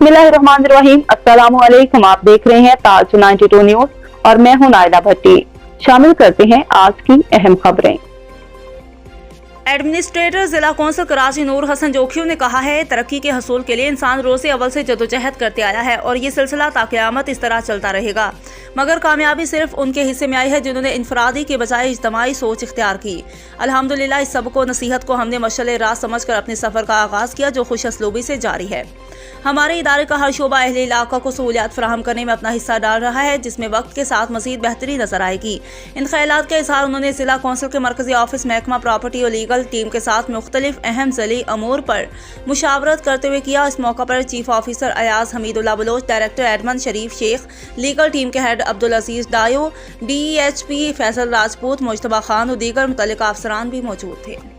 बिस्मिल्लाहिर्रहमानिर्रहीम। अस्सलामु अलैकुम। आप देख रहे हैं ताज 92 न्यूज और मैं हूं नायला भट्टी। शामिल करते हैं आज की अहम खबरें। एडमिनिस्ट्रेटर जिला कौंसिल कराची नूर हसन जोखियों ने कहा है, तरक्की के हसूल के लिए इंसान रोज़ अव्वल से जदोजहद करते आया है और ये सिलसिला ता क़यामत इस तरह चलता रहेगा। मगर कामयाबी सिर्फ उनके हिस्से में आई है जिन्होंने इनफरादी के बजाय इज्तमाई सोच इख्तियार की। अल्हम्दुलिल्लाह इस सबको नसीहत को हमने मशअल राह समझ कर अपने सफ़र का आगाज़ किया जो खुश असलूबी से जारी है। हमारे इदारे का हर शोबा अहले इलाका को सहूलियात फराहम करने में अपना हिस्सा डाल रहा है, जिसमें वक्त के साथ मज़ीद बेहतरी नजर आएगी। इन ख्यालात का इजहार उन्होंने जिला कौंसिल के मरकजी ऑफिस महकमा प्रॉपर्टी और लीगल टीम के साथ मुख्तलिफ अहम ज़िली अमूर पर मुशावरत करते हुए किया। इस मौका पर chief officer Ayaz Hamidullah Baloch, director admin Sharif Sheikh, legal team के हेड अब्दुल अजीज डायो, DEHP फैसल राजपूत, मुजतबा खान और दीगर मुतल्लिका अफसरान भी मौजूद थे।